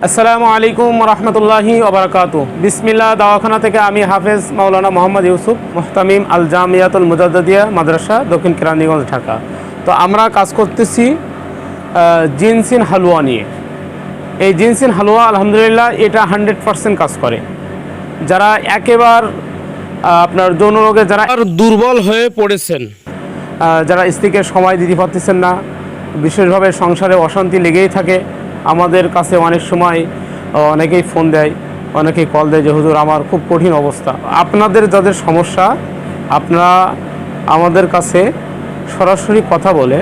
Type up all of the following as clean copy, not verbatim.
আসসালামু আলাইকুম রহমতুল্লাহি ওবরাকাতু। বিসমিল্লাহ দাওয়াখানা থেকে আমি হাফেজ মাওলানা মোহাম্মদ ইউসুফ মুহতামিম আল জামিয়াতুল মুজাদ্দিদিয়া মাদ্রাসা দক্ষিণ কেরানীগঞ্জ ঢাকা। তো আমরা কাজ করতেছি জিনসিন হালুয়া নিয়ে। এই জিনসিন হালুয়া আলহামদুলিল্লাহ এটা 100% কাজ করে। যারা একেবারে আপনার যৌন রোগে যারা দুর্বল হয়ে পড়েছেন, যারা স্ত্রীকে সময় দিতে পারতেছেন না, বিশেষভাবে সংসারে অশান্তি লেগেই থাকে, আমাদের কাছে অনেক সময় অনেকেই ফোন দেয়, অনেকেই কল দেয় যে হুজুর আমার খুব কঠিন অবস্থা। আপনাদের যাদের সমস্যা আপনারা আমাদের কাছে সরাসরি কথা বলে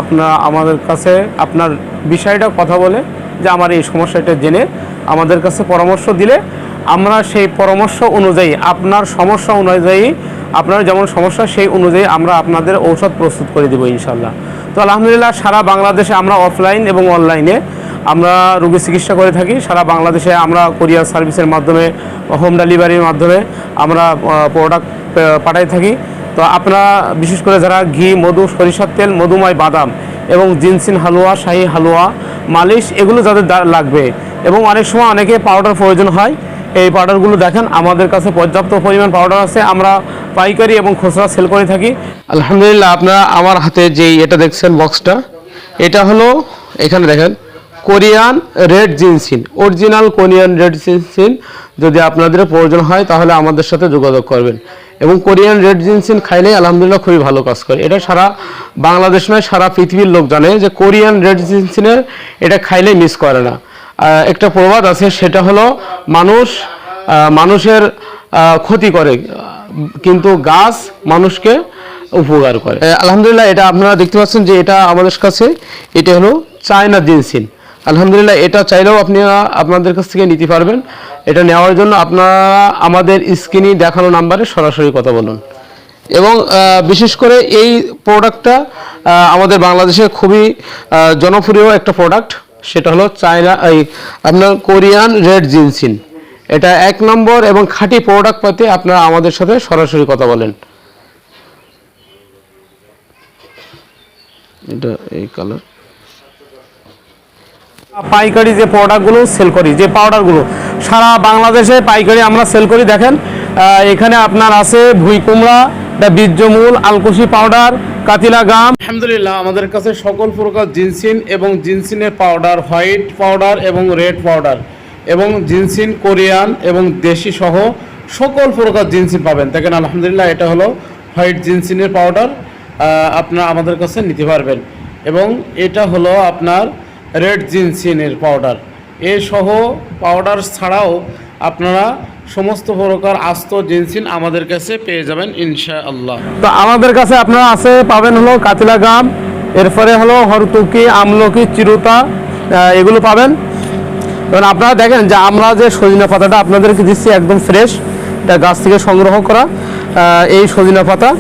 আপনারা আমাদের কাছে আপনার বিষয়টা কথা বলে যে আমার এই সমস্যাটা জেনে আমাদের কাছে পরামর্শ দিলে আমরা সেই পরামর্শ অনুযায়ী আপনার সমস্যা অনুযায়ী আপনার যেমন সমস্যা সেই অনুযায়ী আমরা আপনাদের ঔষধ প্রস্তুত করে দেবো ইনশাল্লাহ। তো আলহামদুলিল্লাহ সারা বাংলাদেশে আমরা অফলাইন এবং অনলাইনে আমরা রোগী চিকিৎসা করে থাকি। সারা বাংলাদেশে আমরা কুরিয়ার সার্ভিসের মাধ্যমে, হোম ডেলিভারির মাধ্যমে আমরা প্রোডাক্ট পাঠাই থাকি। তো আপনারা বিশেষ করে যারা ঘি, মধু, সরিষার তেল, মধুময় বাদাম এবং জিনসিন হালুয়া, শাহী হালুয়া, মালিশ এগুলো যাদের লাগবে এবং অনেক সময় অনেকে পাউডার প্রয়োজন হয়, এই পাউডারগুলো দেখেন আমাদের কাছে পর্যাপ্ত পরিমাণ পাউডার আছে। আমরা পাইকারি এবং খুচরা সেল করে থাকি আলহামদুলিল্লাহ। আপনারা আমার হাতে যেই এটা দেখছেন বক্সটা, এটা হলো এখানে দেখেন Korean red ginseng, original Korean red ginseng. যদি আপনাদের প্রয়োজন হয় তাহলে আমাদের সাথে যোগাযোগ করবেন। এবং কোরিয়ান রেড জিনসিন খাইলে আলহামদুলিল্লাহ খুবই ভালো কাজ করে। এটা সারা বাংলাদেশ নয় সারা পৃথিবীর লোক জানে যে কোরিয়ান রেড জিনসিনের এটা খাইলে মিস করে না। একটা প্রবাদ আছে, সেটা হলো মানুষের ক্ষতি করে কিন্তু গাছ মানুষকে উপকার করে। আলহামদুলিল্লাহ এটা আপনারা দেখতে পাচ্ছেন যে এটা আমাদের কাছে এটা হলো চায়না জিনসিন। আলহামদুলিল্লাহ এটা চাইলেও আপনারা আপনাদের কাছ থেকে নিতে পারবেন। এটা নেওয়ার জন্য আপনারা আমাদের স্ক্রিনে দেখানো নাম্বারে সরাসরি কথা বলুন। এবং বিশেষ করে এই প্রোডাক্টটা আমাদের বাংলাদেশে খুবই জনপ্রিয় একটা প্রোডাক্ট, সেটা হলো আপনার কোরিয়ান রেড জিনসিন। এটা 1 নম্বর এবং খাঁটি প্রোডাক্ট পেতে আপনারা আমাদের সাথে সরাসরি কথা বলেন। এটা এই কালার পাইকারি যে প্রোডাক্টগুলো সেল করি, যে পাউডারগুলো সারা বাংলাদেশে পাইকারি আমরা সেল করি। দেখেন এখানে আপনার আছে ভুই কুমড়া, বীর্যমূল, আলকুশি পাউডার, কাতিলা গাম। আলহামদুলিল্লাহ আমাদের কাছে সকল প্রকার জিনসিন এবং জিনসিনের পাউডার, হোয়াইট পাউডার এবং রেড পাউডার এবং জিনসিন কোরিয়ান এবং দেশি সহ সকল প্রকার জিনসিন পাবেন। দেখেন আলহামদুলিল্লাহ এটা হলো হোয়াইট জিনসিনের পাউডার, আপনারা আমাদের কাছে নিতে পারবেন। এবং এটা হলো আপনার রেড জিনসিনের পাউডার। এ সহ পাউডার ছাড়াও আপনারা সমস্ত প্রকার আস্ত জিনসিন আমাদের কাছে পেয়ে যাবেন ইনশাআল্লাহ। তো আমাদের কাছে আপনারা পাবেন হলো কাতিলা গাম, এরপরে হলো হরতুকি, আমলকি, চিরুতা, এগুলো পাবেন। কারণ আপনারা দেখেন যে আমরা যে সজিনা পাতাটা আপনাদেরকে দিচ্ছি একদম ফ্রেশ, এটা গাছ থেকে সংগ্রহ করা এই সজিনা পাতা।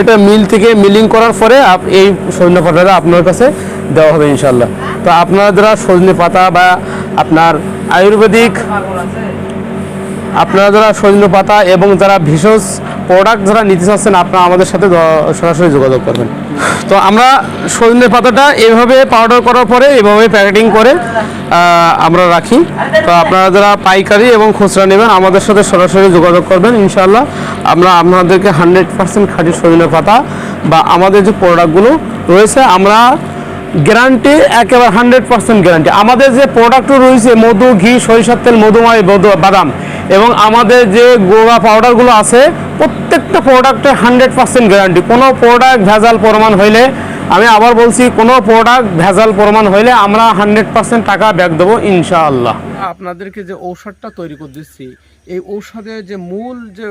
এটা মিল থেকে মিলিং করার পরে এই সজনে পাতাটা আপনার কাছে দেওয়া হবে ইনশাল্লাহ। তো আপনারা যারা সজনে পাতা বা আপনার আয়ুর্বেদিক সজনে পাতা এবং যারা ভেষজ প্রোডাক্ট যারা নিতে চাচ্ছেন আপনারা আমাদের সাথে সরাসরি যোগাযোগ করবেন। তো আমরা সজনে পাতাটা এইভাবে পাউডার করার পরে এইভাবে প্যাকেটিং করে আমরা রাখি। তো আপনারা যারা পাইকারি এবং খুচরা নেবেন আমাদের সাথে সরাসরি যোগাযোগ করবেন ইনশাআল্লাহ। আমরা আপনাদেরকে 100% খাঁটি সজনে পাতা বা আমাদের যে প্রোডাক্টগুলো রয়েছে আমরা গ্যারান্টি, একেবারে 100% গ্যারান্টি। আমাদের যে প্রোডাক্টও রয়েছে মধু, ঘি, সরিষার তেল, মধুময় বাদাম এবং আমাদের যে গোড়া পাউডারগুলো আছে প্রত্যেকটা প্রোডাক্টে 100% গ্যারান্টি। কোনো প্রোডাক্ট ভেজাল প্রমাণ হইলে, আমি আবার বলছি, কোনো প্রোডাক্ট ভেজাল প্রমাণ হইলে আমরা 100% টাকা ব্যাক দেবো ইনশাআল্লাহ। আপনাদেরকে যে ঔষধটা তৈরি করে দিচ্ছি, এই ঔষধের যে মূল যে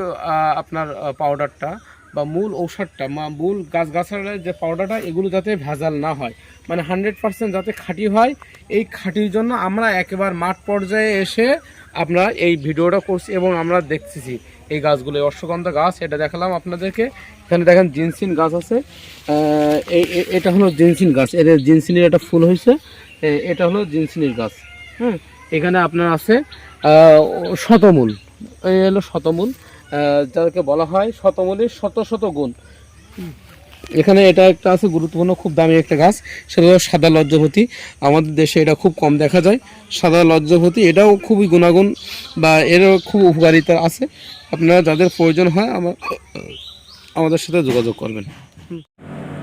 আপনার পাউডারটা বা মূল ঔষধটা মূল গাছগাছালের যে পাউডারটা, এগুলো যাতে ভেজাল না হয়, মানে 100% যাতে খাঁটি হয়, এই খাঁটির জন্য আমরা একেবারে মাঠ পর্যায়ে এসে আমরা এই ভিডিওটা করছি এবং আমরা দেখতেছি এই গাছগুলো। অশ্বগন্ধা গাছ এটা দেখালাম আপনাদেরকে। এখানে দেখেন জিনসিন গাছ আছে, এটা হলো জিনসিন গাছ, এর জিনসিনের একটা ফুল হয়েছে, এটা হলো জিনসিনের গাছ। হ্যাঁ, এখানে আপনার আছে শতমূল, এই হলো শতমূল, যাদেরকে বলা হয় শতমূলের শত শত গুণ। এখানে এটা একটা আছে গুরুত্বপূর্ণ, খুব দামি একটা গাছ, সেটা হলো সাদা লজ্জাপতি। আমাদের দেশে এটা খুব কম দেখা যায়, সাদা লজ্জাপতি। এটাও খুবই গুণাগুণ বা এরও খুব উপকারিতা আছে। আপনারা যাদের প্রয়োজন হয় আমাদের সাথে যোগাযোগ করবেন।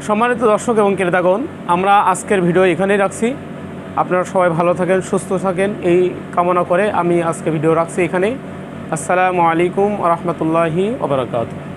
সম্মানিত দর্শক এবং ক্রেতাগণ, আমরা আজকের ভিডিও এখানেই রাখছি। আপনারা সবাই ভালো থাকেন, সুস্থ থাকেন, এই কামনা করে আমি আজকে ভিডিও রাখছি এখানেই। আসসালামু আলাইকুম ওয়া রাহমাতুল্লাহি ওয়া বারাকাতুহু।